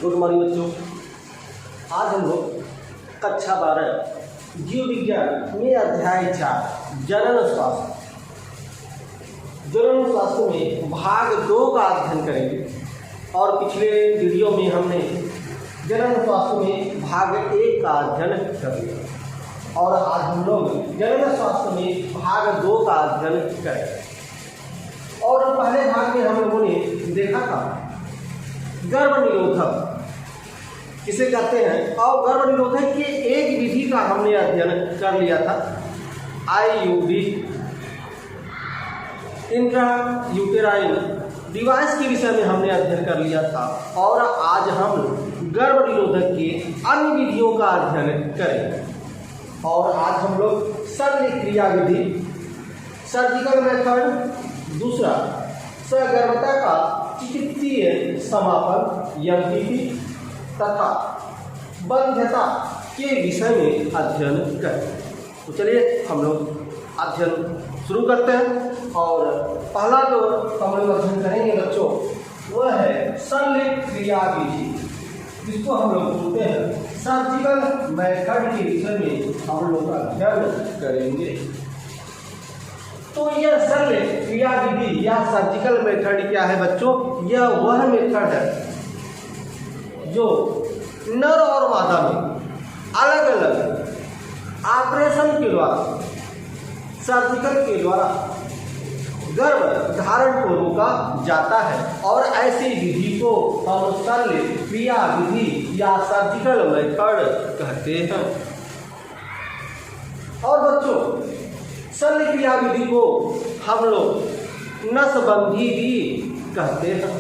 Good morning बच्चों। आज हम लोग कक्षा 12 जीव विज्ञान में अध्याय 4 जनन स्वास्थ्य में भाग 2 का अध्ययन करेंगे। और पिछले वीडियो में हमने जनन स्वास्थ्य में भाग 1 का अध्ययन कर लिया और आज हम लोग जनन स्वास्थ्य में भाग 2 का अध्ययन करेंगे। और पहले भाग में हम लोगों ने देखा था गर्भ निरोधक किसे कहते हैं, और गर्भ निरोधक की एक विधि का हमने अध्ययन कर लिया था, IUD इंट्रायूटेराइन डिवाइस के विषय में हमने अध्ययन कर लिया था। और आज हम गर्भ निरोधक की अन्य विधियों का अध्ययन करेंगे। और आज हम लोग शल्य क्रिया विधि, सर्जिकल मेथड, दूसरा सगर्भता का चिकित्सीय समापन MPP तथा बंध्यता के विषय में अध्ययन करें। तो चलिए हम लोग अध्ययन शुरू करते हैं। और पहला जो हम लोग अध्ययन करेंगे बच्चों वह है शल्य क्रिया विधि, जिसको हम लोग बोलते हैं सर्जिकल मेथड के विषय में हम लोग अध्ययन करेंगे। तो यह शल्य क्रिया विधि या सर्जिकल मेथड क्या है बच्चों? यह वह मेथड है जो नर और मादा में अलग अलग ऑपरेशन के द्वारा, सर्जिकल के द्वारा गर्भ धारण को रोका जाता है। और ऐसी विधि को हम शल्य क्रिया विधि या सर्जिकल मेथड कहते हैं। और बच्चों शल्य क्रिया विधि को हम लोग नसबंदी भी कहते हैं।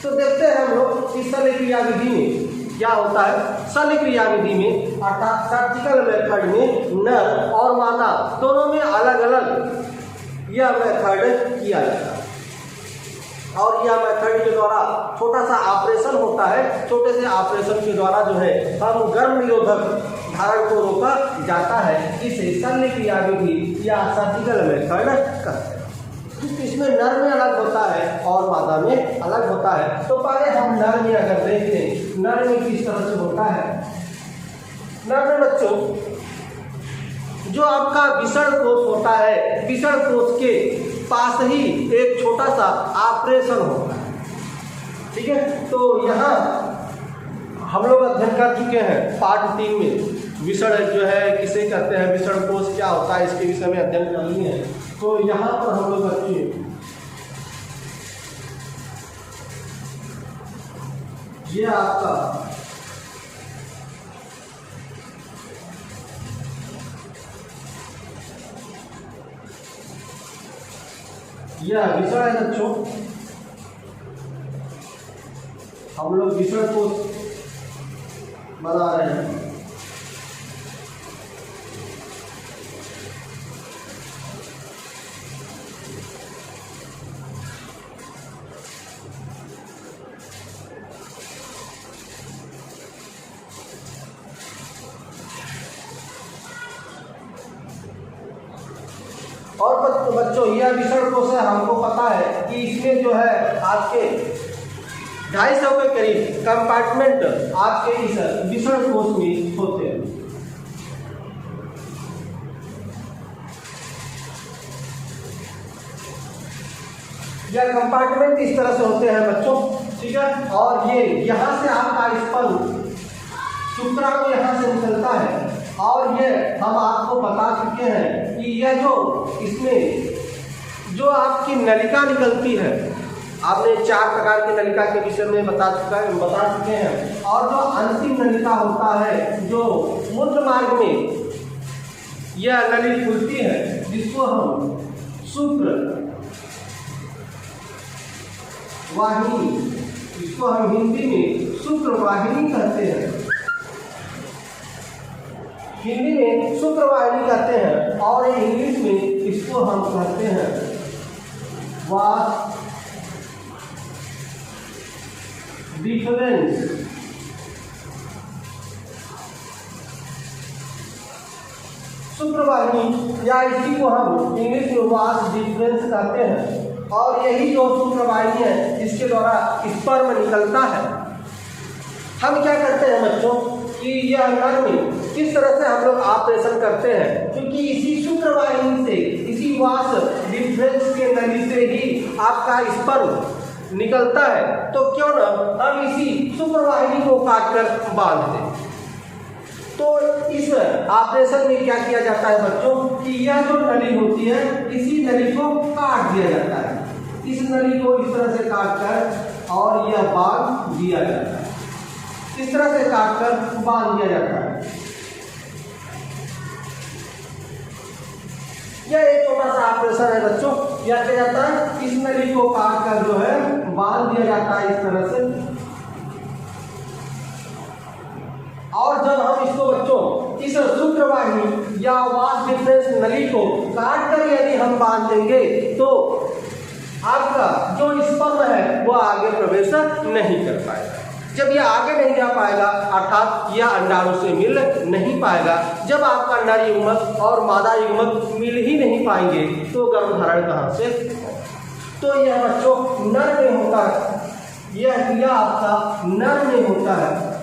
तो देखते हैं हम लोग कि शल्य क्रिया विधि में क्या होता है। शल्य क्रिया विधि में अर्थात सर्जिकल मेथड में नर और मादा दोनों में अलग अलग यह मेथड किया जाता है। और यह मेथड के द्वारा छोटा सा ऑपरेशन होता है। छोटे से ऑपरेशन के द्वारा जो है हम गर्भ निरोधक धारण को रोका जाता है। इसे शल्य क्रिया विधि या सर्जिकल मेथड कहते हैं। इसमें नर में अलग होता है और मादा में अलग होता है। तो पहले हम नर में अगर देखें, नर में किस तरह से होता है। नर में बच्चों जो आपका विषण कोष होता है, विषण कोष के पास ही एक छोटा सा ऑपरेशन होता है। ठीक है, तो यहाँ हम लोग अध्ययन कर चुके हैं पार्ट 3 में विषण जो है किसे कहते हैं, विषण कोष क्या होता है, इसके विषय में अध्ययन कर लिए हैं। तो यहाँ पर हम लोग बच्चे ये आपका यह विषण है बच्चों। हम लोग विषण को बना रहे हैं। और बच्चों यह विषण कोष है, हमको पता है कि इसमें जो है आपके 250 के करीब कंपार्टमेंट आपके इस विषण कोष में होते हैं। यह कंपार्टमेंट इस तरह से होते हैं बच्चों। ठीक है, और ये यहाँ से आपका स्पर्म शुक्राणु यहाँ से निकलता है। और ये हम आपको बता चुके हैं कि यह जो इसमें जो आपकी नलिका निकलती है, आपने 4 प्रकार की नलिका के विषय में बता चुके हैं। और जो अंतिम नलिका होता है जो मूत्र मार्ग में यह नली खुलती है, जिसको हम शुक्र वाहिनी, इसको हम हिंदी में शुक्र वाहिनी कहते हैं। हिंदी में शुक्रवाहिनी कहते हैं और इंग्लिश में इसको हम कहते हैं वास डिफरेंस। शुक्रवाहिनी या इसी को हम इंग्लिश में वास डिफरेंस कहते हैं। और यही जो शुक्रवाहिनी है जिसके द्वारा स्पर्म निकलता है, हम क्या करते हैं बच्चों कि यह नर में किस तरह से हम लोग ऑपरेशन करते हैं, क्योंकि इसी शुक्रवाहिनी से, इसी वास डिफरेंस के नली से ही आपका स्पर्म निकलता है, तो क्यों ना हम इसी शुक्रवाहिनी को काट कर बांध दें। तो इस ऑपरेशन में क्या किया जाता है बच्चों कि यह जो नली होती है इसी नली को काट दिया जाता है, इस नली को इस तरह से काट कर और यह बांध दिया जाता है, इस तरह से काट कर बांध दिया जाता है। यह एक छोटा सा ऑपरेशन है बच्चों, क्या किया जाता है, इस नली को काट कर जो है बांध दिया जाता है इस तरह से। और जब हम इसको बच्चों इस शुक्रवाहिनी या वास डिफरेंस नली को काट कर यदि हम बांध देंगे तो आपका जो स्पर्म है वो आगे प्रवेश नहीं कर पाएगा। जब यह आगे नहीं जा पाएगा अर्थात यह अंडाणु से मिल नहीं पाएगा, जब आपका नर युग्मक और मादा युग्मक मिल ही नहीं पाएंगे तो गर्भधारण कहाँ से। तो यह बच्चों नर में होता है, यह क्रिया आपका नर में होता है।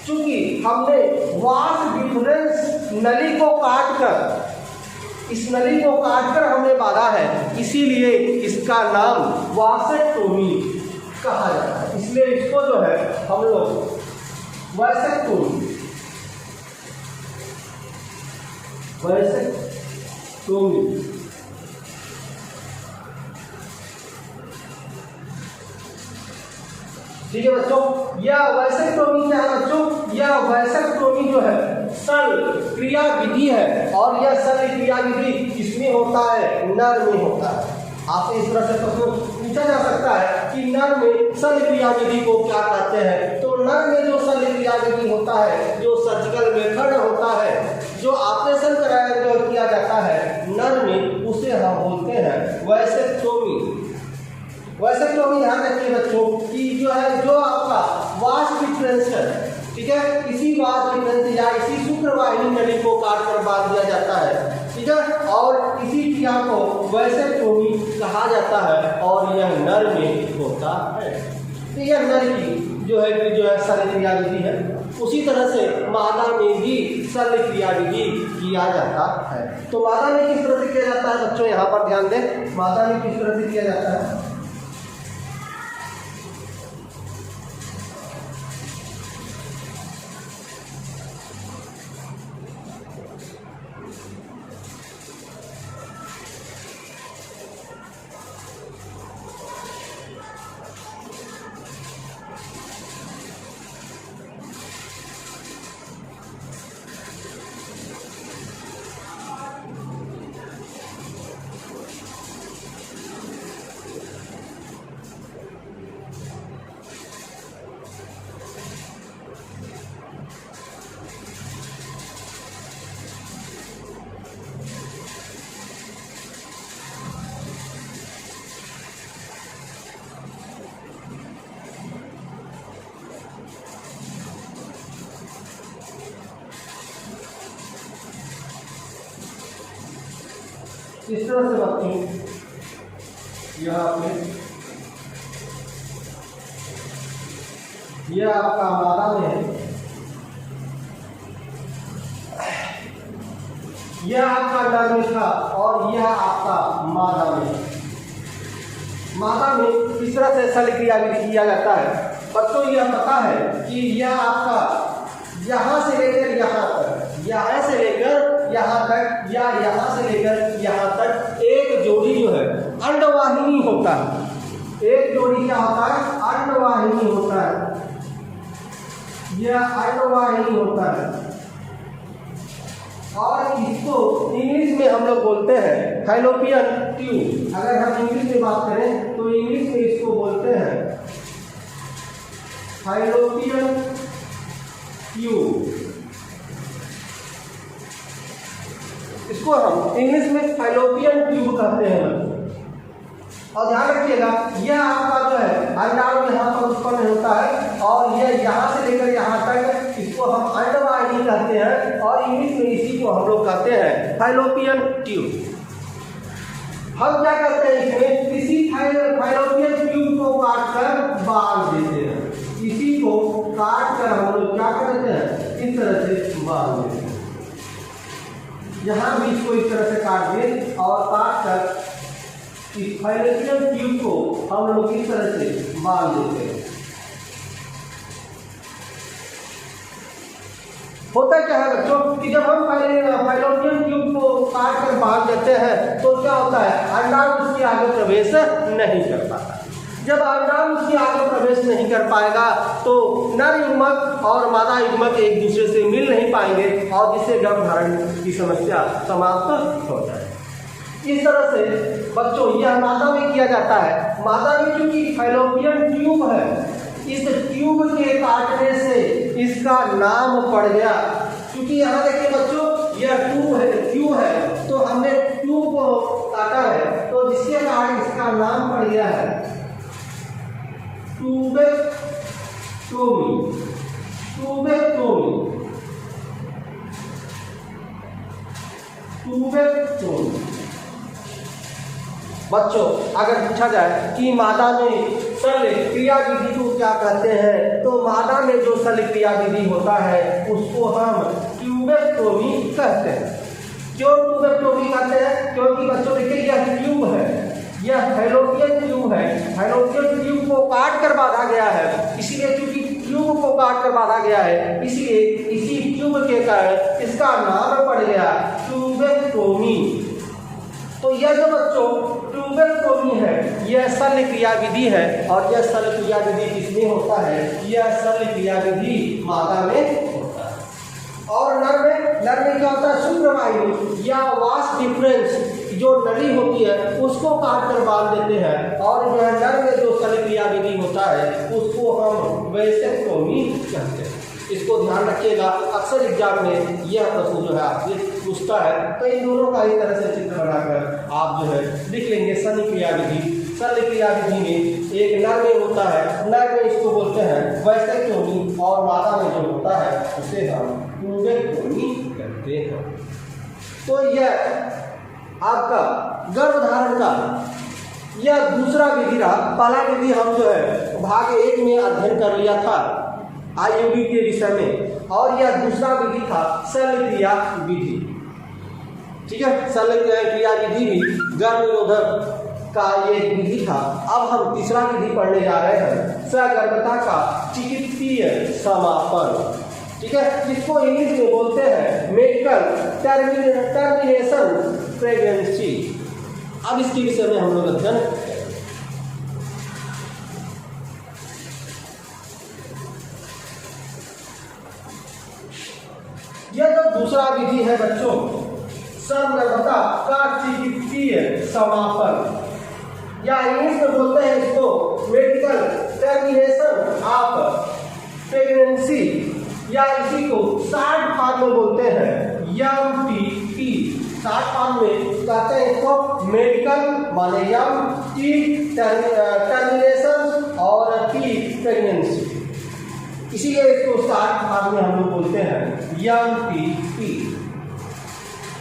चूंकि हमने वास डिफरेंस नली को काट कर, इस नली को काट कर हमने बांधा है, इसीलिए इसका नाम वासेक्टोमी कहा जाता है। इसलिए इसको जो है हम लोग वासेक्टोमी ठीक है बच्चों। यह वासेक्टोमी क्या है बच्चों, यह वासेक्टोमी जो है शल्य क्रिया विधि है, और यह शल्य क्रिया विधि किसमें होता है, नर में होता है। आपसे इस तरह से प्रश्न पूछा जा सकता है कि नर में शल्य क्रिया विधि को क्या कहते हैं। तो नर में जो शल्य क्रिया विधि होता है, जो सर्जिकल मेथड होता है, जो ऑपरेशन कराया जो किया जाता है नर में, उसे हम बोलते हैं वासेक्टोमी। वासेक्टोमी ध्यान रखिए बच्चों कि जो है जो आपका वास डिफरेंस है, ठीक है, इसी वास डिफरेंस या इसी शुक्रवाहिनी नली को काट कर बांध दिया जाता है, ठीक है, और इसी क्रिया को वासेक्टोमी कहा जाता है और यह नर में होता है। तो यह नर की जो है शल्य क्रिया विधि है। उसी तरह से मादा में भी शल्य क्रिया विधि किया जाता है। तो मादा में किस तरह से किया जाता है बच्चों, यहाँ पर ध्यान दें, मादा में किस तरह से किया जाता है। इस तरह से बच्चों यहाँ पे यह आपका मादा में है, यह आपका नर में था और यह आपका मादा में। मादा में इस तरह से शल्य क्रिया विधि किया जाता है। बच्चों यह पता है कि यह आपका यहाँ से लेकर यहाँ तक, यहाँ से लेकर यहाँ तक या यहाँ से लेकर यहाँ तक एक जोड़ी जो है अंडवाहिनी होता है। एक जोड़ी क्या होता है, अंडवाहिनी होता है, यह अंडवाहिनी होता है। और इसको इंग्लिश में हम लोग बोलते हैं फैलोपियन ट्यूब। अगर हम इंग्लिश में बात करें तो इंग्लिश में इसको बोलते हैं फैलोपियन ट्यूब। इसको हम इंग्लिश में फैलोपियन ट्यूब कहते हैं। और ध्यान रखिएगा यह आपका जो है अंडाणु यहाँ पर उत्पन्न होता है और यह यहाँ से लेकर यहाँ तक, इसको हम अंडवाहिनी कहते हैं और इंग्लिश में इसी को हम लोग कहते हैं फैलोपियन ट्यूब। हम क्या करते हैं, इसमें इसी फैलोपियन ट्यूब को काट कर बांध देते हैं, इसी को यहाँ भी इसको इस तरह से काट दिए और काट कर इस फाइलेरियन ट्यूब को हम लोग इस तरह से बांध देते हैं। होता क्या है बच्चों कि जब हम फाइलोपियन ट्यूब को काट कर बांध देते हैं तो क्या होता है, अंडाणु उसके आगे प्रवेश नहीं कर पाता। जब अंडाणु उसके आगे प्रवेश नहीं कर पाएगा तो नर युग्मक और मादा युग्मक एक दूसरे से मिल नहीं पाएंगे और जिससे गर्भधारण की समस्या समाप्त हो जाए। इस तरह से बच्चों यह मादा में किया जाता है। मादा में क्योंकि फाइलोपियन ट्यूब है, इस ट्यूब के काटने से इसका नाम पड़ गया। क्योंकि यहाँ देखिए बच्चों यह ट्यूब है तो हमने ट्यूब को काटा है तो जिसके कारण इसका नाम पड़ गया है ट्यूबेक्टोमी। बच्चों अगर पूछा जाए कि मादा में शल्य क्रिया विधि को क्या कहते हैं तो मादा में जो शल्य क्रिया विधि होता है उसको हम ट्यूबेक्टोमी कहते हैं। क्यों ट्यूबेक्टोमी कहते हैं? क्योंकि बच्चों देखिए यह ट्यूब है, यह फैलोपियन ट्यूब है। फैलोपियन ट्यूब को काट कर बांधा गया है, इसीलिए क्योंकि ट्यूब को काट कर बांधा गया है इसलिए इसी ट्यूब के कारण इसका नाम पड़ गया ट्यूबेक्टोमी। तो यह जो बच्चों ट्यूबेक्टोमी है यह शल्य क्रिया विधि है और यह शल्य क्रिया विधि किसमें होता है? यह शल्य क्रिया विधि मादा में होता है। और नर में क्या होता है? शुक्रवायु या वास डिफरेंस जो नली होती है उसको काट कर बांध देते हैं और जो है नर में जो शल्य क्रिया विधि होता है उसको हम वैसेक्टोमी कहते हैं। इसको ध्यान रखिएगा, अक्सर एग्जाम में यह प्रश्न जो है आपसे पूछता है। तो इन दोनों का इस तरह से चित्र बनाकर आप जो है लिख लेंगे। शल्य क्रिया विधि, शल्य क्रिया विधि में एक नर में होता है, नर में इसको बोलते हैं वैसेक्टोमी और मादा में जो होता है उसे हम ट्यूबेक्टोमी कहते हैं। तो यह आपका गर्भधारण का यह दूसरा विधि रहा। पहला विधि हम जो है भाग 1 में अध्ययन कर लिया था आईयूडी के विषय में और यह दूसरा विधि था शल्य क्रिया विधि। ठीक है, शल्य क्रिया विधि भी गर्भ निरोधक का एक विधि था। अब हम तीसरा विधि पढ़ने जा रहे हैं सगर्भता का चिकित्सीय समापन। ठीक है, जिसको इंग्लिश में बोलते हैं मेडिकल टर्मिनेशन प्रेगनेंसी। अब इसके विषय में हम लोग अध्ययन करेंगे। यह जो दूसरा विधि है बच्चों सगर्भता का चिकित्सीय समापन या इंग्लिश में बोलते हैं इसको मेडिकल टर्मिनेशन ऑफ प्रेगनेंसी या इसी को शॉर्ट फॉर्म में बोलते हैं MTP। शॉर्ट फॉर्म में कहते हैं इसको मेडिकल माने MT टर्मिनेशन और P प्रेगनेंसी, इसीलिए इसको शॉर्ट फॉर्म में हम लोग बोलते हैं MTP।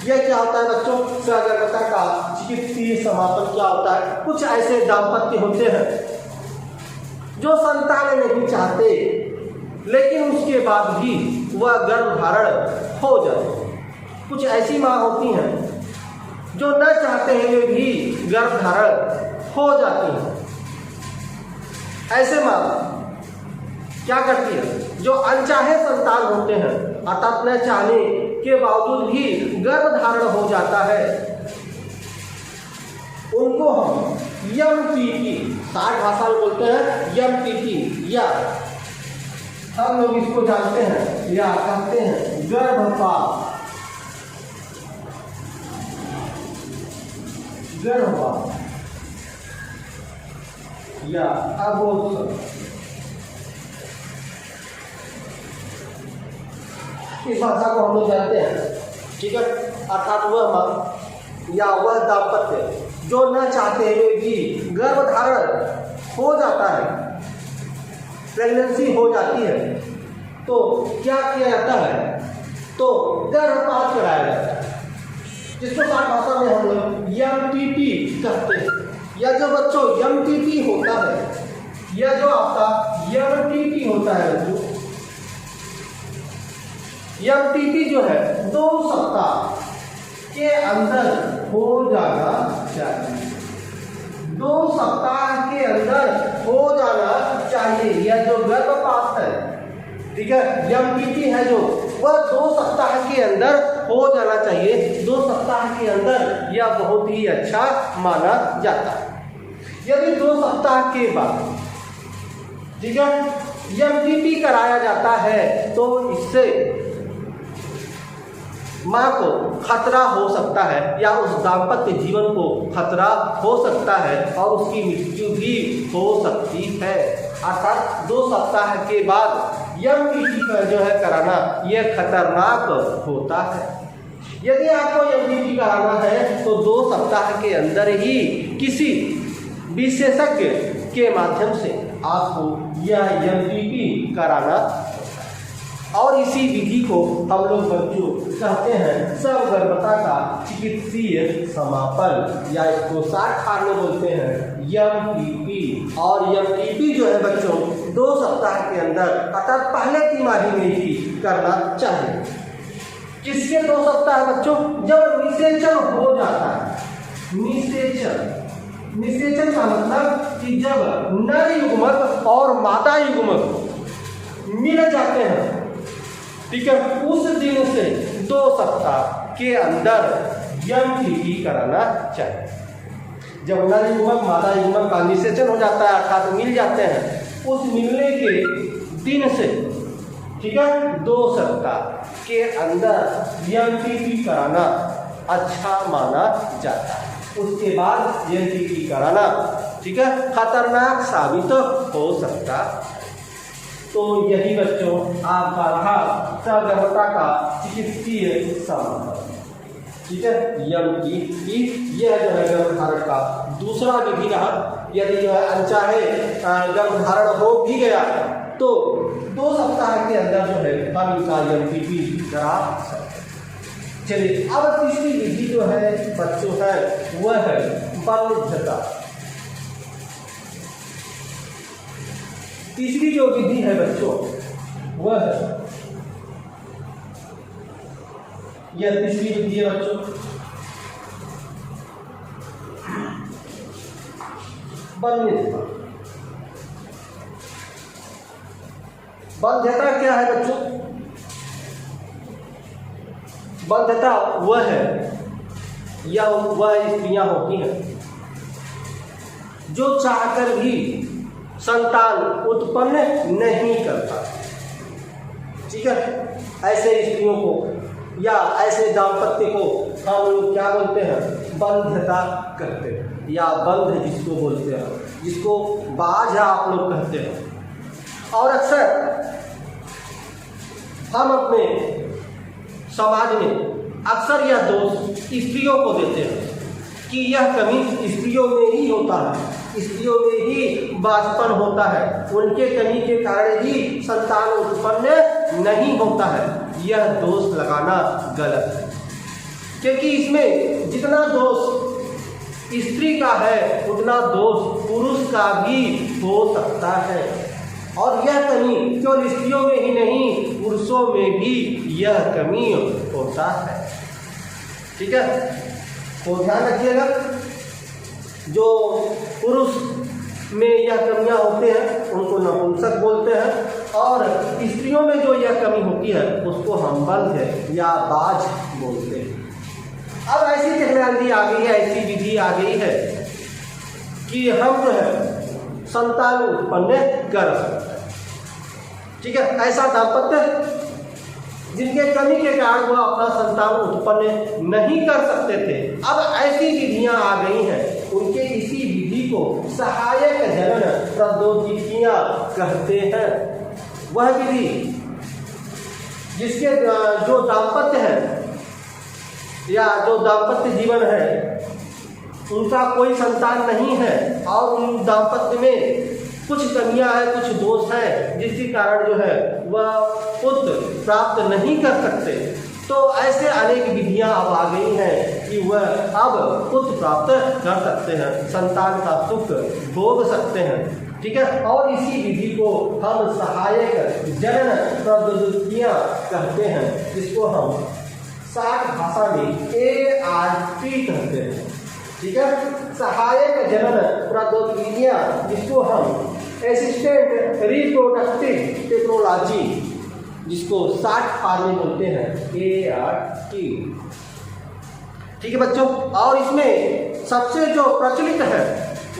यह क्या होता है बच्चों? सगर्भता का चिकित्सीय समापन क्या होता है? कुछ ऐसे दाम्पत्य होते हैं जो संतान नहीं चाहते लेकिन उसके बाद भी वह गर्भधारण हो जाते। कुछ ऐसी माँ होती हैं जो न चाहते हुए भी गर्भधारण हो जाती हैं। ऐसे माँ क्या करती है? जो अनचाहे संतान होते हैं अर्थात न चाहने के बावजूद भी गर्भधारण हो जाता है उनको हम MTP शार्ट भाषा में बोलते हैं MTP या हम लोग इसको जानते हैं या कहते हैं गर्भपात। या अबोर्शन, इस भाषा को हम लोग जानते हैं। ठीक है, अर्थात वह माँ या वह दाम्पत्य जो न चाहते हुए भी गर्भधारण हो जाता है, प्रेगनेंसी हो जाती है, तो क्या किया जाता है? तो गर्भपात कराया जाता है, जिसको शॉर्ट भाषा में हम लोग MTP कहते हैं। यह जो बच्चों MTP होता है, यह जो आपका MTP होता है बच्चों, MTP जो है 2 सप्ताह के अंदर हो जाना चाहिए। 2 सप्ताह के अंदर हो जाना चाहिए। यह जो गर्भपात है, ठीक है, MPP है जो, वह 2 सप्ताह के अंदर हो जाना चाहिए। 2 सप्ताह के अंदर यह बहुत ही अच्छा माना जाता है। यदि 2 सप्ताह के बाद, ठीक है, MPP कराया जाता है तो इससे माँ को खतरा हो सकता है या उस दाम्पत्य जीवन को खतरा हो सकता है और उसकी मृत्यु भी हो सकती है। अर्थात 2 सप्ताह के बाद MPP जो है कराना यह खतरनाक होता है। यदि आपको MPP कराना है तो 2 सप्ताह के अंदर ही किसी विशेषज्ञ के माध्यम से आपको यह MPP कराना, और इसी विधि को हम लोग बच्चों कहते हैं सगर्भता का चिकित्सीय समापन, या इसको शार्ट में बोलते हैं MPP। और MPP जो है बच्चों 2 सप्ताह के अंदर अर्थात पहले तिमाही में ही करना चाहिए। किसके 2 सप्ताह बच्चों? जब निषेचन हो जाता है। निषेचन का मतलब कि जब नर युग्मक और मादा युग्मक मिल जाते हैं, ठीक है, उस दिन से 2 सप्ताह के अंदर MPP कराना चाहिए। जब नर युग्मक मादा युग्मक का निषेचन हो जाता है अर्थात मिल जाते हैं, उस मिलने के दिन से, ठीक है, 2 सप्ताह के अंदर MPP कराना अच्छा माना जाता है। उसके बाद MPP कराना, ठीक है, खतरनाक साबित हो सकता है। तो यही बच्चों आपका रहा सगर्भता का चिकित्सीय समापन, ठीक है, MPP। यह जो है गर्भधारण का दूसरा विधि रहा। यदि जो है अनचाहे गर्भधारण हो भी गया तो 2 सप्ताह के अंदर जो है हम इनका MPP करा सकते हैं। चलिए, अब तीसरी विधि जो है बच्चों है वह है बाल्यता। तीसरी जो विधि है बच्चों वह है, यह तीसरी विधि है बच्चों बाल्यता। बाल्यता क्या है बच्चों? बाल्यता वह है या वह स्त्रियां होती हैं जो चाहकर भी संतान उत्पन्न नहीं करता, ठीक है। ऐसे स्त्रियों को या ऐसे दाम्पत्य को हम लोग क्या बोलते हैं? बंध्यता कहते हैं, या बंध जिसको बोलते हैं, जिसको बाझ आप लोग कहते हैं। और अक्सर हम अपने समाज में अक्सर यह दोष स्त्रियों को देते हैं कि यह कमी स्त्रियों में ही होता है, स्त्रियों में ही बाझपन होता है, उनके कमी के कारण ही संतान उत्पन्न नहीं होता है। यह दोष लगाना गलत है, क्योंकि इसमें जितना दोष स्त्री का है उतना दोष पुरुष का भी हो सकता है। और यह कमी केवल स्त्रियों में ही नहीं, पुरुषों में भी यह कमी होता है, ठीक है। तो ध्यान रखिएगा, जो पुरुष में यह कमियां होते हैं उनको नपुंसक बोलते हैं, और स्त्रियों में जो यह कमी होती है उसको हम बंध या बाझ बोलते हैं। अब ऐसी टेक्नोलॉजी आ गई है, ऐसी विधि आ गई है कि हम जो है संतान उत्पन्न कर सकते हैं, ठीक है। ऐसा दाम्पत्य जिनके कमी के कारण वो अपना संतान उत्पन्न नहीं कर सकते थे, अब ऐसी विधियां आ गई हैं, उनके इसी विधि को सहायक जनन प्रौद्योगिकियां कहते हैं। वह विधि जिसके जो दाम्पत्य है या जो दाम्पत्य जीवन है उनका कोई संतान नहीं है और उन दाम्पत्य में कुछ कमियां हैं, कुछ दोष हैं, जिसके कारण जो है वह पुत्र प्राप्त नहीं कर सकते, तो ऐसे अनेक विधियां अब आ गई हैं कि वह अब पुत्र प्राप्त कर सकते हैं, संतान का सुख भोग सकते हैं, ठीक है। और इसी विधि को हम सहायक जनन प्रौद्योगिकियां कहते हैं, जिसको हम शार्ट भाषा में ART कहते हैं। ठीक है, सहायक जनन प्रौद्योगिकियां, जिसको हम असिस्टेंट रिप्रोडक्टिव टेक्नोलॉजी, जिसको शॉर्ट फॉर्म में बोलते हैं ART। ठीक है बच्चों, और इसमें सबसे जो प्रचलित है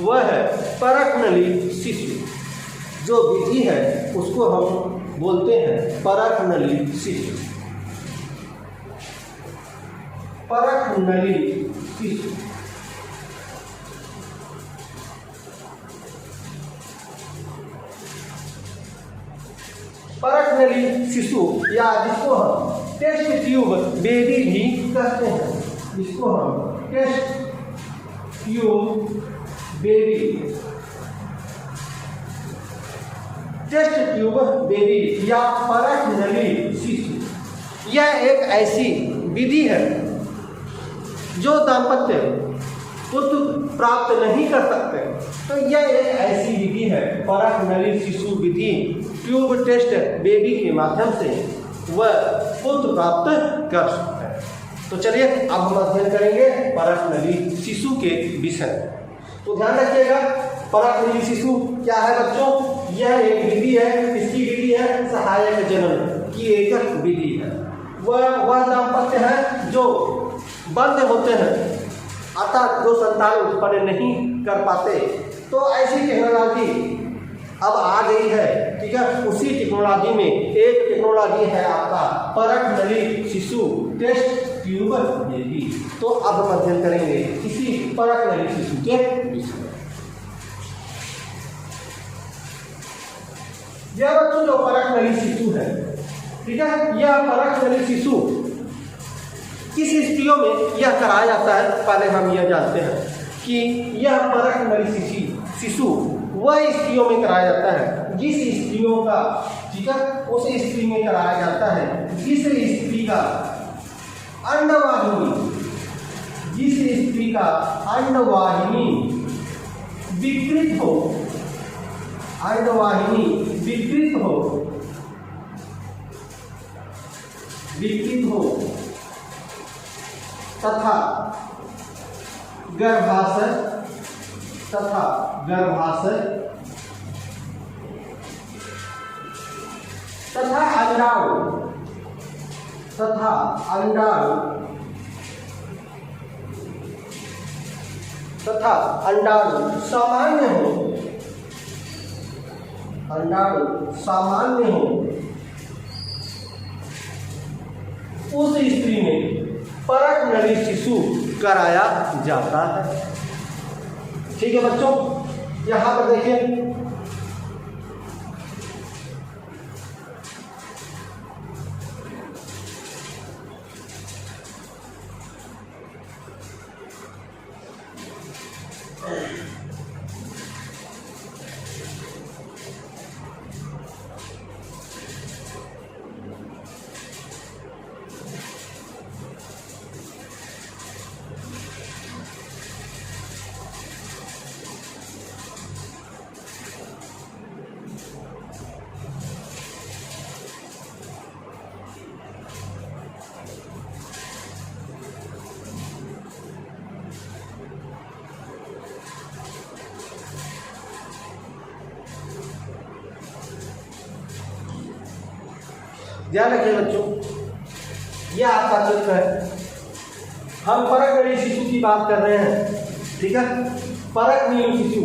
वह है परख नली शिशु। जो विधि है उसको हम बोलते हैं परख नली शिशु। परख नली शिशु। परख नली शिशु या जिसको हम टेस्ट ट्यूब बेबी भी कहते हैं, जिसको हम test tube baby, test tube baby या परख नली शिशु, यह एक ऐसी विधि है जो दाम्पत्य पुत्र प्राप्त नहीं कर सकते, तो यह एक ऐसी विधि है परख नली शिशु विधि। ट्यूब टेस्ट बेबी के माध्यम से वह पुत्र प्राप्त कर सकते हैं। तो चलिए अब हम अध्ययन करेंगे परख नली शिशु के विषय। तो ध्यान रखिएगा, परख नली शिशु क्या है बच्चों? यह एक विधि है। इसकी विधि है सहायक जनन की एक विधि है। वह दाम्पत्य है जो बंद होते हैं, अर्थात जो संतान उत्पन्न नहीं कर पाते। तो ऐसी टेक्नोलॉजी अब आ गई है। ठीक है, उसी टेक्नोलॉजी में एक टेक्नोलॉजी है आपका परख नली शिशु टेस्ट ट्यूब बेबी। तो अब हम अध्ययन करेंगे इसी परख नली शिशु के विषय में। यह बच्चों जो परख नली शिशु है, ठीक है, यह परख नली शिशु किस स्थितियों में यह कराया जाता है, पहले हम यह जानते हैं कि यह परख नली शिशु वह स्त्रियों में कराया जाता है जिस स्त्रियों का, ठीक है, उस स्त्री में कराया जाता है जिस स्त्री का अंडवाहिनी, जिस स्त्री का अंडवाहिनी विकृत हो, अंडवाहिनी विकृत हो, विकृत हो तथा गर्भाशय तथा गर्भाशय तथा अंडाणु तथा अंडाणु तथा अंडाणु सामान्य हो, अंडाणु सामान्य हो, उस स्त्री में परख नली शिशु कराया जाता है। ठीक है बच्चों, यहां पर देखिए ध्यान रखिए बच्चों, यह आपका चित्र है। हम परख नली शिशु की बात कर रहे हैं। ठीक है, परख नली शिशु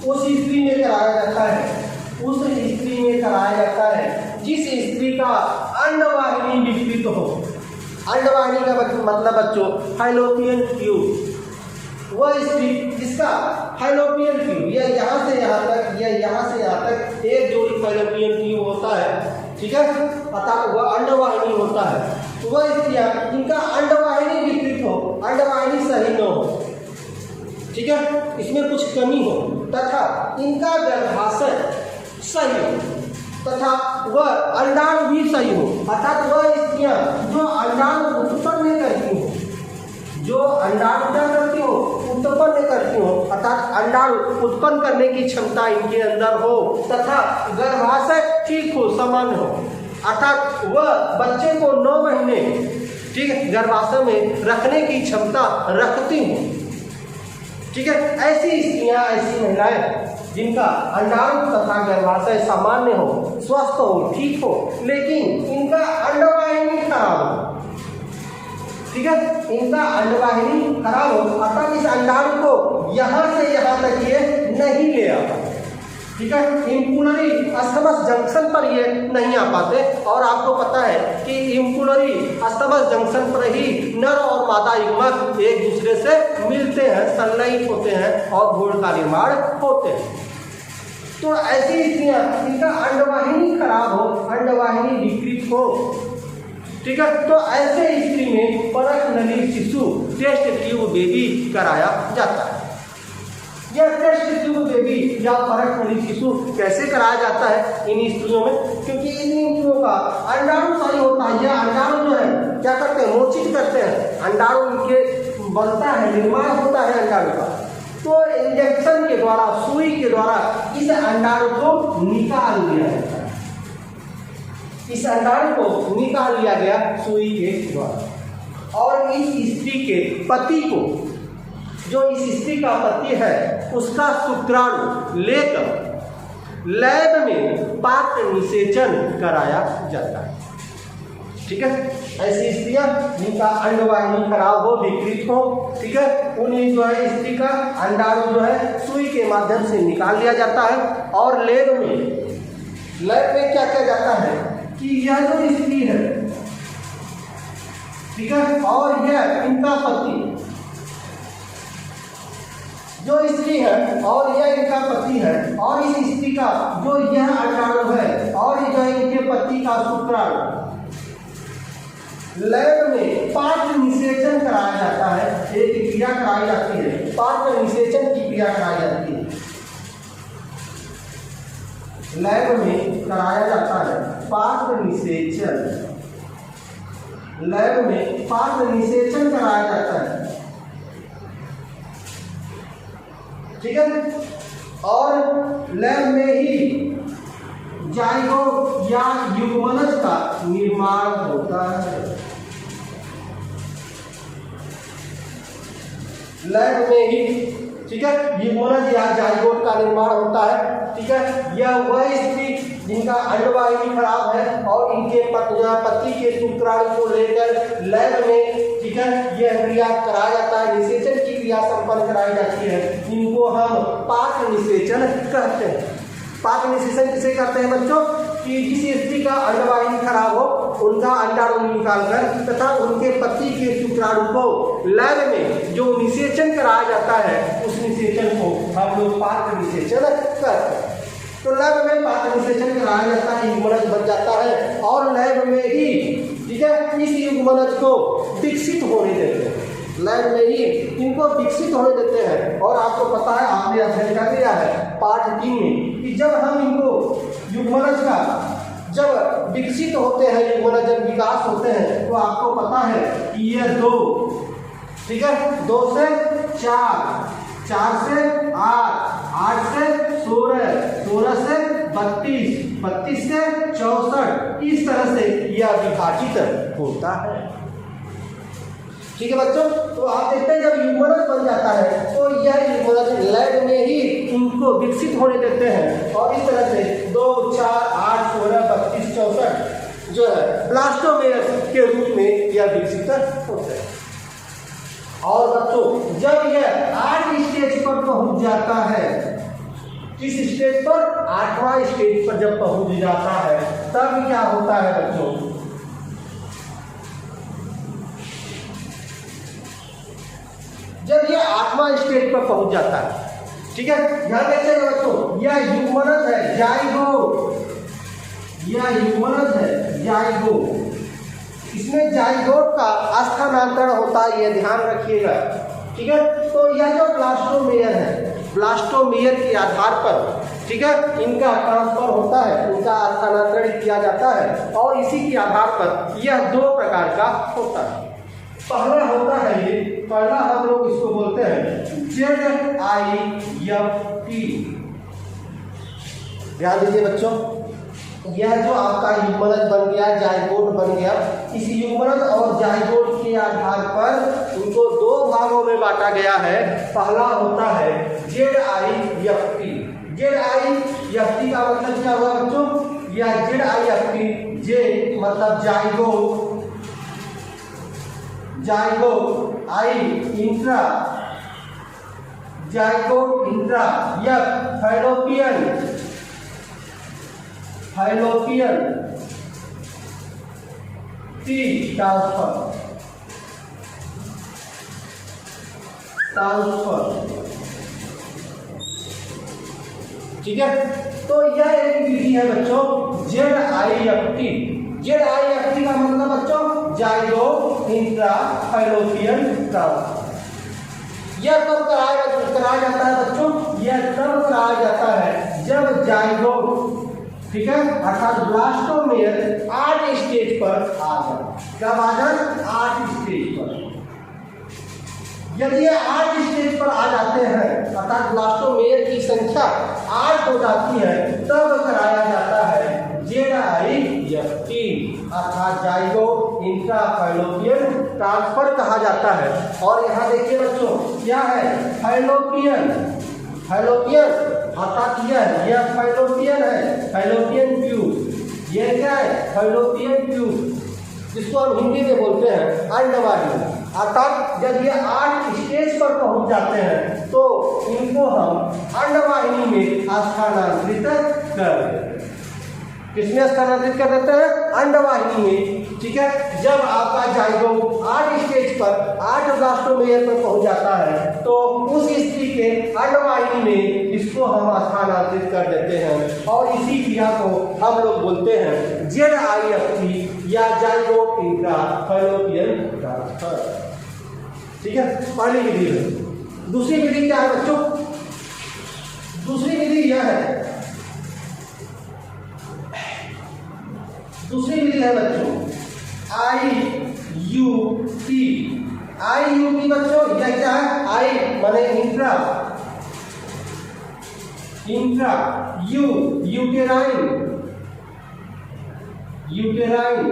उस स्त्री में कराया जाता है, उस स्त्री में कराया जाता है जिस स्त्री का अंडवाहिनी विकृत हो। अंडवाहिनी का मतलब बच्चों फैलोपियन ट्यूब। वह स्त्री जिसका फैलोपियन ट्यूब, यह यहाँ से यहाँ तक, यह यहाँ से यहाँ तक एक जोड़ी फैलोपियन ट्यूब होता है। ठीक है, अर्थात वह अंडवाहिनी होता है। वह स्त्रियां इनका अंडवाहिनी विकृत हो, अंडवाहिनी सही न हो, ठीक है, इसमें कुछ कमी हो, तथा इनका गर्भाशय सही हो, तथा वह अंडाणु भी सही हो, अर्थात वह स्त्रियां जो अंडाणु उत्पन्न करती हो, जो अंडाणु क्या करती हो, उत्पन्न करती हो, अर्थात अंडाणु उत्पन्न करने की क्षमता इनके अंदर हो, तथा गर्भाशय ठीक हो, समान हो, अर्थात वह बच्चे को 9 महीने ठीक है, गर्भाशय में रखने की क्षमता रखती हूँ। ठीक है, ऐसी स्त्रियाँ, ऐसी महिलाएं जिनका अंडाणु तथा गर्भाशय सामान्य हो, स्वस्थ हो, ठीक हो, लेकिन इनका अंडवाहिनी खराब हो, ठीक है, इनका अंडवाहिनी खराब हो, अर्थात इस अंडाणु को यहाँ से यहाँ तक ये नहीं ले आता, ठीक है, इम्पुलरी अस्थमस जंक्शन पर ये नहीं आ पाते। और आपको पता है कि इम्पुलरी अस्थमस जंक्शन पर ही नर और मादा युग्मक एक दूसरे से मिलते हैं, संलयित होते हैं और भ्रूण का निर्माण होते हैं। तो ऐसी स्त्रियाँ इनका अंडवाहिनी खराब हो, अंडवाहिनी विकृत हो, ठीक है, तो ऐसे स्त्री में परख नली शिशु टेस्ट ट्यूब बेबी कराया जाता है। यह टेस्ट ट्यूब बेबी या परख नली शिशु कैसे कराया जाता है इन स्त्रियों में? क्योंकि इन स्त्रियों का अंडाणु सही होता है, यह अंडाणु जो है क्या करते हैं, मोचित करते हैं, अंडाणु इनके बनता है, निर्माण होता है अंडाणु का, तो इंजेक्शन के द्वारा, सुई के द्वारा इस अंडाणु को निकाल लिया जाता है। इस अंडाणु को निकाल लिया गया सुई के द्वारा, और इस स्त्री के पति को, जो इस स्त्री का पति है, उसका शुक्राणु लेकर लैब में पात्र निषेचन कराया जाता है। ठीक है, ऐसी स्त्रियां जिनका अंडवाहिनी खराब हो, विकृत हो, ठीक है, उन्हें जो है स्त्री का अंडाणु जो है सुई के माध्यम से निकाल लिया जाता है। और लैब में क्या किया जाता है कि यह जो स्त्री है, ठीक है, और यह इनका पति, जो स्त्री है और यह इनका पति है, और इस स्त्री का जो यह अंडाणु है और जो इनके पति का शुक्राणु लैब में पात्र निषेचन कराया जाता है। एक क्रिया कराई जाती है, पात्र निषेचन की क्रिया कराई जाती है, लैब में कराया जाता है पात्र निषेचन, लैब में पात्र निषेचन कराया जाता है, ठीक है, और लैब में ही जाइगोट या युग्मनज का निर्माण होता है। लैब में ही, ठीक है, युग्मनज या जाइगोट का निर्माण होता है। ठीक है, यह वह स्त्री जिनका अंडवाहिनी खराब है और इनके पति के शुक्राणु को लेकर लैब में, ठीक है, यह क्रिया कराया जाता है, निषेचन की क्रिया संपन्न कराई जाती है। इनको हम पात्र निषेचन कहते हैं। पात्र निषेचन किसे कहते हैं बच्चों? कि जिस स्त्री का अंडवाहिनी खराब हो, उनका अंडाणु निकालकर तथा उनके पति के शुक्राणु को लैब में जो निषेचन कराया जाता है, उस निषेचन को हम लोग पात्र निषेचन कहते हैं। तो लैब में पात्र निषेचन कराया जाता है, युग्मनज बन जाता है, और लैब में ही, ठीक है, इस युग्मनज को विकसित होने देते हैं, लैब में ही इनको विकसित होने देते हैं। और आपको पता है, आपने अध्ययन कर लिया है पार्ट 3 में, कि जब हम इनको युग्मनज का जब विकसित होते हैं, युग्मनज जब विकास होते हैं, तो आपको पता है कि ये 2, ठीक है, 2 से 4, 4 से 8, 8 से 16, 16 से 32, 32 से 64, इस तरह से यह विभाजित होता है। ठीक है बच्चों, तो आप देखते हैं जब युग्मनज बन जाता है तो यह युग्मनज लैब में ही इनको विकसित होने देते हैं, और इस तरह से 2, 4, 8, 16, 32, 64 जो है ब्लास्टोमेयर के रूप में यह विकसित होते हैं। और बच्चों जब यह 8 स्टेज पर पहुंच जाता है, किस स्टेज पर? 8वां स्टेज पर जब पहुंच जाता है, तब क्या होता है बच्चों? जब ये 8वां स्टेज पर पहुंच जाता है, ठीक है, ध्यान रखिएगा बच्चों, यह युग्मनज है जाइगोट, यह युग्मनज है जाइगोट, इसमें जाइगोट का स्थानांतरण होता है, यह ध्यान रखिएगा। ठीक है, तो यह जो ब्लास्टोमेयर है, ब्लास्टोमेयर के आधार पर, ठीक है, इनका ट्रांसफर होता है, इनका स्थानांतरण किया जाता है, और इसी के आधार पर यह 2 प्रकार का होता है। पहला होता है ये, पहला हम लोग इसको बोलते हैं ZIFT। ध्यान दीजिए बच्चों, यह जो आपका युग्मनज बन गया, जाइगोट बन गया, इस युग्मनज और जाइगोट के आधार पर उनको दो भागों में बांटा गया है। पहला होता है ZIFT। ZIFT का मतलब क्या हुआ बच्चों? यह ZIFT, जे मतलब जाइगोट, आई इंट्रा, जाइगोट इंट्रा, यह फैलोपियन टी ट्रांसफर। ठीक है, तो यह एक विधि है बच्चों ZIFT। ZIFT का मतलब बच्चों जाइगोट इंट्रा फैलोपियन ट्रांसफर। यह कब कराया जाता है बच्चों? यह तब कराया जाता है जब जाइगोट, ठीक है, अर्थात ब्लास्टोमेयर 8 स्टेज पर आ जाए। कब आ जाए? 8 स्टेज पर। यदि ये 8 स्टेज पर आ जाते हैं, अर्थात ब्लास्टोमेयर की संख्या 8 हो जाती है, तब कराया जाता है ZIFT, अर्थात जाइगोट इंट्रा फैलोपियन ट्रांसफर कहा जाता है। और यहाँ देखिए बच्चों, क्या है? फैलोपियन अर्थात यह फैलोपियन है, फैलोपियन ट्यूब। यह क्या है? फैलोपियन ट्यूब, जिसको हम हिंदी में बोलते हैं अंडवाहिनी। अर्थात जब ये 8 स्टेज पर पहुंच जाते हैं तो इनको हम अंडवाहिनी में स्थानांतरित कर देते हैं। किसमें स्थानांतरित कर देते हैं? अंडवाहिनी में। ठीक है, जब आपका जाइगोट 8 स्टेज पर, 8 ब्लास्टोमेयर पर पहुंच जाता है तो उस स्त्री के अंडवाहिनी में इसको हम स्थानांतरित कर देते हैं और इसी क्रिया को हम लोग बोलते हैं ZIFT या जाइगोट इंट्रा फैलोपियन ट्रांसफर। ठीक है, पहली विधि है। दूसरी विधि क्या है बच्चों? दूसरी विधि यह है, दूसरी विधि है बच्चों IUT। IUT बच्चों यह क्या है? आई माने इंट्रा, यूटेराइन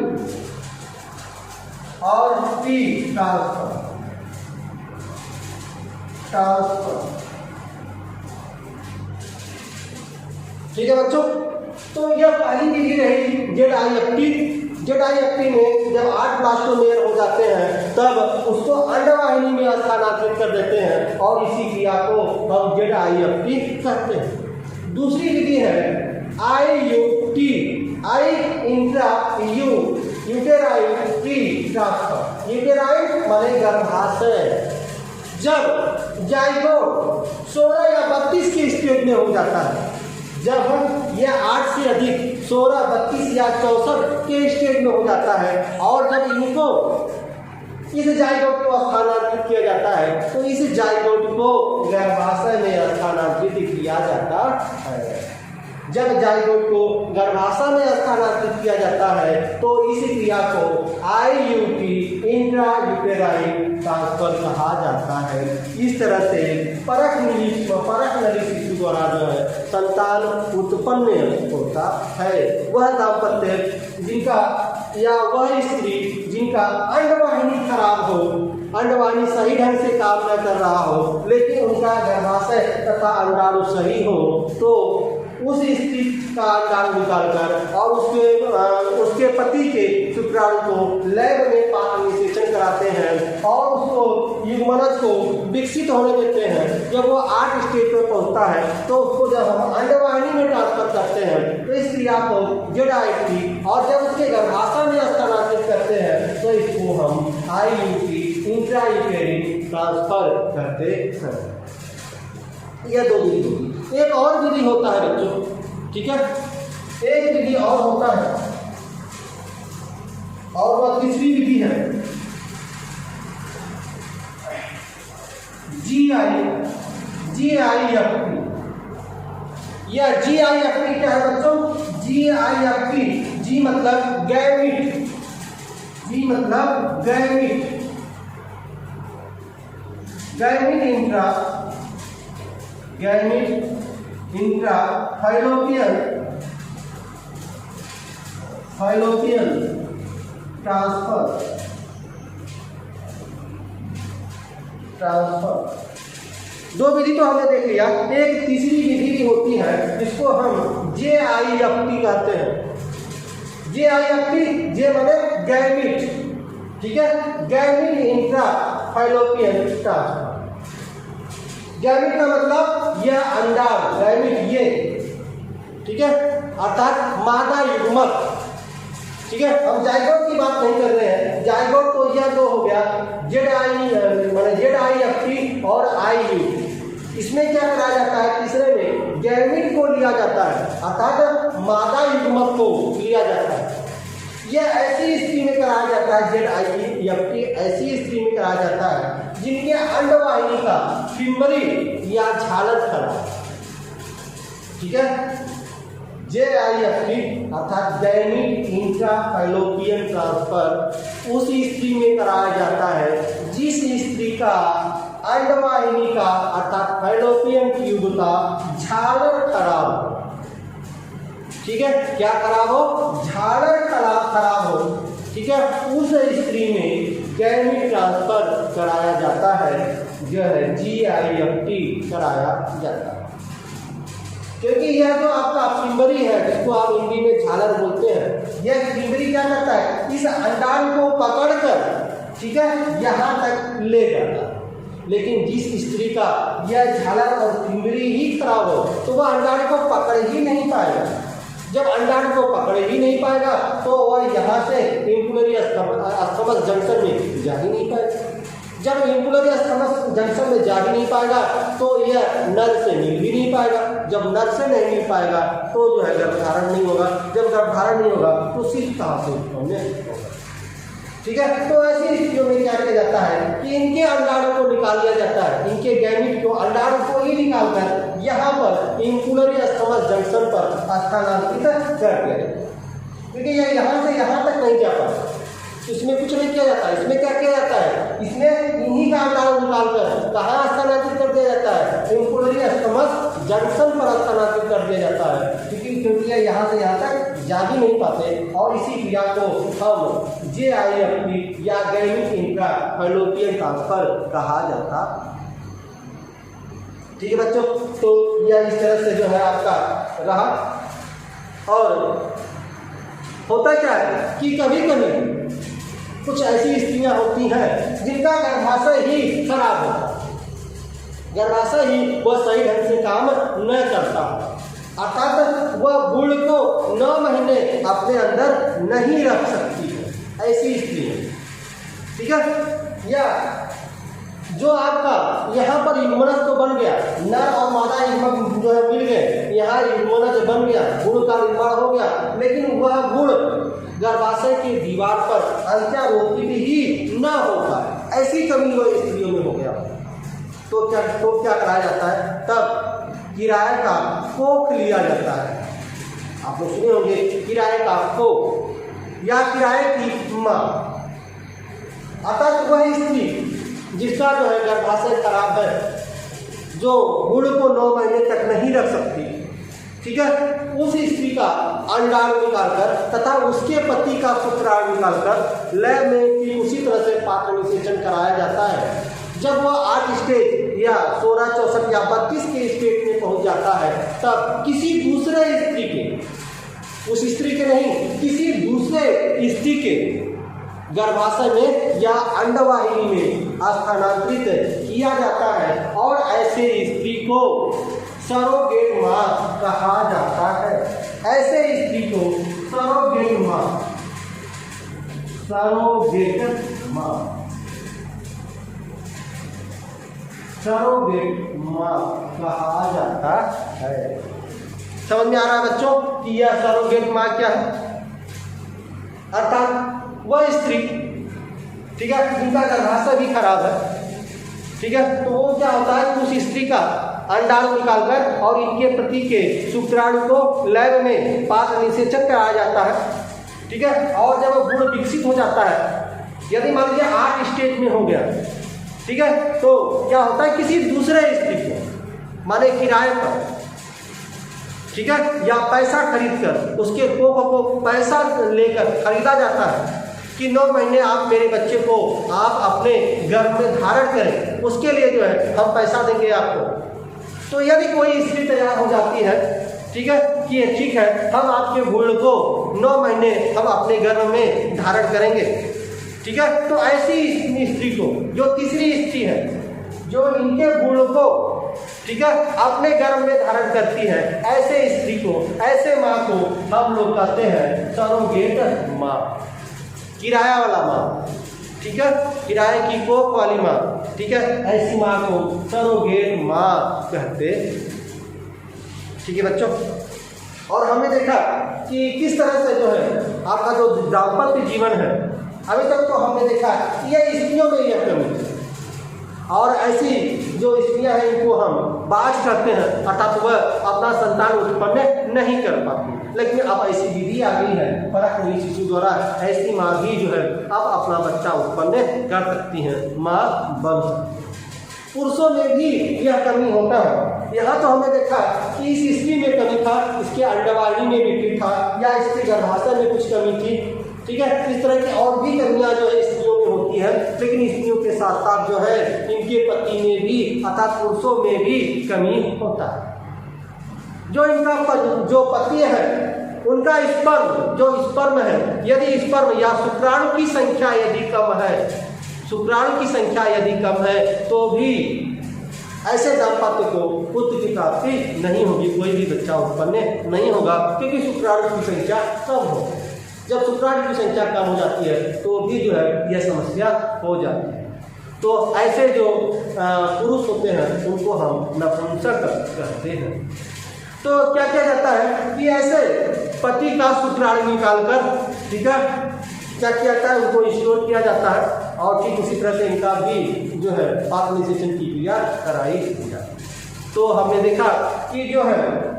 और T ट्रांसफर। ठीक है बच्चों, तो यह पहली विधि रही ZIFT में जब 8 ब्लास्टोमेयर हो जाते हैं तब उसको अंडवाहिनी में स्थानांतरित कर देते हैं और इसी क्रिया को हम ZIFT कहते हैं। दूसरी विधि है IUT, I intra uterine T transfer. Uterine माने गर्भाशय। जब जाइगोट 16 या 32 के स्टेज में हो जाता है, जब यह 8 से अधिक 16, 32 या 64 के स्टेज में हो जाता है और जब इनको इस जाइगोट को स्थानांतरित किया जाता है तो इस जाइगोट को गर्भाशय में स्थानांतरित किया जाता है। जब जाइगोट को गर्भाशय में स्थानांतरित किया जाता है तो इस क्रिया को IUT इंट्रा यूटेराइन ट्रांसफर कहा जाता है। इस तरह से परख नली शिशु द्वारा जो है संतान उत्पन्न होता है। वह दाम्पत्य जिनका या वह स्त्री जिनका अंडवाहिनी खराब हो, अंडवाहिनी सही ढंग से काम न कर रहा हो, लेकिन उनका गर्भाशय तथा अंडाणु सही हो, तो उस स्त्री का अंडाणु निकालकर और उसके पति के शुक्राणु को लैब में पालिनेशन कराते हैं और उसको युग्मनज को विकसित होने देते हैं। जब वो 8 स्टेज पर पहुंचता है तो उसको जब हम अंडवाहिनी में ट्रांसफर करते हैं तो इस क्रिया को ZIFT, और जब उसके गर्भाशय में स्थानांतरित करते हैं तो इसको हम IUT इंट्रा यूटेराइन ट्रांसफर करते हैं। यह 2 विधि होगी। एक और विधि होता है बच्चों, ठीक है, एक विधि और होता है और वह तीसरी विधि है GIFT। यह GIFT क्या है बच्चों? GIFT, G मतलब gamete, gamete intra fallopian fallopian transfer दो विधि तो हमने देख लिया। एक तीसरी विधि भी होती है जिसको हम JIFT कहते हैं। JIFT, जे माने गैमिट, ठीक है, gamete intra fallopian transfer. Gamete का मतलब यह अंडाणु, गैमिट ये, ठीक है, अर्थात मादा युग्मक, ठीक है। हम जाइगोट की बात नहीं कर रहे हैं। जाइगोट तो यह दो हो गया, ZIFT और IU। इसमें क्या करा जाता है, तीसरे में गैमिट को लिया जाता है, अर्थात मादा युग्मक को लिया जाता है। यह ऐसी स्थिति में कराया जाता है, ZIFT ऐसी स्थिति में कराया जाता है जिनके अंडवाहिनी का फिम्बरी या झालर खड़ा, ठीक है। JIFT अर्थात गैमिट इंट्रा फैलोपियन ट्रांसफर उस स्त्री में कराया जाता है जिस स्त्री का अंडवाहिनी का अर्थात फैलोपियन ट्यूब का झालर खराब हो, ठीक है। क्या खराब हो, झालर खराब हो, ठीक है। उस स्त्री में गैमिट ट्रांसफर कराया जाता है, जो है GIFT कराया जाता है। क्योंकि यह जो आपका फिम्बरी है, जिसको आप हिंदी में झालर बोलते हैं, यह फिम्बरी क्या करता है, इस अंडाणु को पकड़कर, ठीक है, यहाँ तक ले जाता है। लेकिन जिस स्त्री का यह झालर और फिम्बरी ही खराब हो तो वह अंडाणु को पकड़ ही नहीं पाएगा। जब अंडाणु को पकड़ ही नहीं पाएगा तो वह यहाँ से इंफुलरी अस्थमस जंक्शन में जा ही नहीं पाएगा। जब इंफुलरी अस्थमस जंक्शन में जा ही नहीं पाएगा तो यह नर से मिल भी नहीं पाएगा। जब नर से नहीं मिल पाएगा तो जो है गर्भधारण नहीं होगा। जब गर्भधारण नहीं होगा तो सिर्फ कहाँ से होगा, ठीक है। तो ऐसी स्थितियों में क्या किया जाता है कि इनके अंडाणु को निकाल लिया जाता है, इनके गैमिट को, अंडाणु को ही निकालकर यहाँ पर इंफुलरी अस्थमस जंक्शन पर स्थानांतरित कर दिया जाता है। क्योंकि यह यहाँ से यहाँ तक नहीं जा पाता, इसमें कुछ नहीं किया जाता। इसमें क्या किया जाता है, इसमें इन्हीं का अंडाणु निकालकर कहाँ स्थानांतरित कर दिया जाता है, इंफुलरी अस्थमस जंक्शन पर स्थानांतरित कर दिया जाता है। क्योंकि यहाँ से यहाँ तक जा ही नहीं पाते और इसी क्रिया को हम JIFT या गैमिट इंट्रा फैलोपियन ट्रांसफर कहा जाता, ठीक है बच्चों। तो यह इस तरह से जो है आपका रहा। और होता क्या है कि कभी कभी कुछ ऐसी स्त्रियां होती हैं जिनका गर्भाशय ही खराब होता है, गर्भाशय ही वह सही ढंग से काम न करता, अर्थात वह भ्रूण को 9 महीने अपने अंदर नहीं रख सकती है, ऐसी स्त्री है, ठीक है। या जो आपका यहाँ पर यूमोनस तो बन गया, नर और मादा युग्मक जो है मिल गए, यहाँ यूमोनस बन गया, भ्रूण का निर्माण हो गया, लेकिन वह भ्रूण गर्भाशय की दीवार पर अंत्यारोपित ही न हो पाए, ऐसी कमी वह स्त्रियों में हो गया। तो क्या कराया जाता है, तब किराए का कोख लिया जाता है। आप लोग सुने होंगे किराए का कोख या किराए की माँ। अतः वह स्त्री जिसका जो है गर्भाशय खराब है, जो भ्रूण को 9 महीने तक नहीं रख सकती, ठीक है, उस स्त्री का अंडाणु निकालकर तथा उसके पति का शुक्राणु निकालकर लैब में भी उसी तरह से पात्र निषेचन कराया जाता है। जब वह 8 स्टेज या 16, 64 या 32 के स्टेज में पहुंच जाता है, तब किसी दूसरे स्त्री के, उस स्त्री के नहीं, किसी दूसरे स्त्री के गर्भाशय में या अंडवाहिनी में स्थानांतरित किया जाता है और ऐसे स्त्री को सरोगेट माँ कहा जाता है। ऐसे स्त्री को सरोगेट माँ, सरोगेट माँ, सरोगेट माँ कहा जाता है। समझ में आ रहा है बच्चों कि यह सरोगेट माँ क्या है? अर्थात वह स्त्री, ठीक है, जिनका गर्भाशय भी खराब है, ठीक है, तो वो क्या होता है, उस स्त्री का अंडाणु निकालकर और इनके प्रति के शुक्राणु को लैब में पात्र निषेचन कराया जाता है, ठीक है। और जब भ्रूण विकसित हो जाता है, यदि मान लीजिए 8 स्टेज में हो गया, ठीक है, तो क्या होता है, किसी दूसरे स्त्री को, माने किराए पर, ठीक है, या पैसा खरीद कर उसके कोख को पैसा लेकर खरीदा जाता है कि 9 महीने आप मेरे बच्चे को आप अपने गर्भ में धारण करें, उसके लिए जो है हम पैसा देंगे आपको। तो यदि कोई स्त्री तैयार हो जाती है, ठीक है, कि ठीक है हम आपके भ्रूण को 9 महीने हम अपने गर्भ में धारण करेंगे, ठीक है, तो ऐसी स्त्री को, जो तीसरी स्त्री है जो इनके भ्रूण को, ठीक है, अपने गर्भ में धारण करती है, ऐसे स्त्री को, ऐसे माँ को हम लोग कहते हैं सरोगेट माँ, किराया वाला माँ, ठीक है, किराए की कोख वाली माँ, ठीक है, ऐसी माँ को सरोगेट माँ कहते, ठीक है बच्चों। और हमने देखा कि किस तरह से जो है आपका जो दाम्पत्य जीवन है, अभी तक तो हमने देखा ये स्त्रियों में यह कमी है, और ऐसी जो स्त्रियां हैं इनको हम बाज करते हैं, अर्थात वह अपना संतान उत्पन्न नहीं कर पाती। लेकिन अब ऐसी विधि आ गई है, परख हुई शिशु द्वारा, ऐसी माँ भी जो है अब अपना बच्चा उत्पन्न कर सकती हैं, माँ बन सकती है। पुरुषों में भी यह कमी होता है। यहाँ तो हमने देखा कि इस स्त्री में कमी था, इसके अंडवाहिनी में विकृत था, या इसके गर्भाशय में कुछ कमी थी, ठीक है, इस तरह की और भी कमियां जो है स्त्रियों में होती है। लेकिन स्त्रियों के साथ साथ जो है इनके पति में भी, अर्थात पुरुषों में भी कमी होता है। जो इनका जो पति है उनका स्पर्म, जो स्पर्म है, यदि स्पर्म या शुक्राणु की संख्या यदि कम है, शुक्राणु की संख्या यदि कम है, तो भी ऐसे दाम्पत्य को पुत्र की प्राप्ति नहीं होगी, कोई भी बच्चा उत्पन्न नहीं होगा, क्योंकि शुक्राणु की संख्या कम हो। जब शुक्राणु की संख्या कम हो जाती है तो भी जो है यह समस्या हो जाती है। तो ऐसे जो पुरुष होते हैं उनको हम नपुंसक कहते हैं। तो क्या किया जाता है कि ऐसे पति का शुक्राणु निकालकर, ठीक है, क्या किया जाता है, उनको स्टोर किया जाता है, और ठीक उसी तरह से इनका भी जो है फर्टिलाइजेशन की क्रिया कराई जाती है। तो हमने देखा कि जो है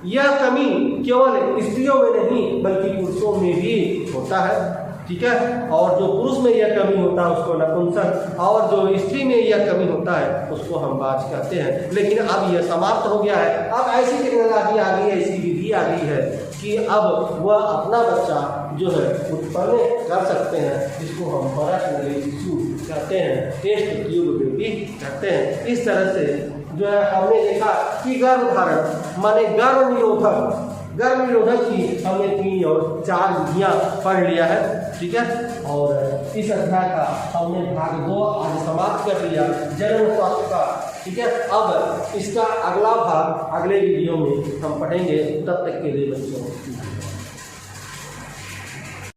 यह कमी केवल स्त्रियों में नहीं बल्कि पुरुषों में भी होता है, ठीक है, और जो पुरुष में यह कमी होता है उसको नपुंसक, और जो स्त्री में यह कमी होता है उसको हम बाज कहते हैं। लेकिन अब यह समाप्त हो गया है। अब ऐसी टेक्नोलॉजी आ गई है, ऐसी विधि आ गई है कि अब वह अपना बच्चा जो है उत्पन्न कर सकते हैं, जिसको हम परक शिशु कहते हैं, टेस्ट ट्यूब बेबी कहते हैं। इस तरह से जो है हमने देखा कि गर्भधारण माने गर्भ निरोधक की हमने 3 और 4 विधियाँ पढ़ लिया है, ठीक है। और इस अध्याय का हमने भाग 2 आज समाप्त कर लिया, जन्म स्वास्थ्य का, ठीक है। अब इसका अगला भाग अगले वीडियो में हम पढ़ेंगे। तब तक के लिए बच्चों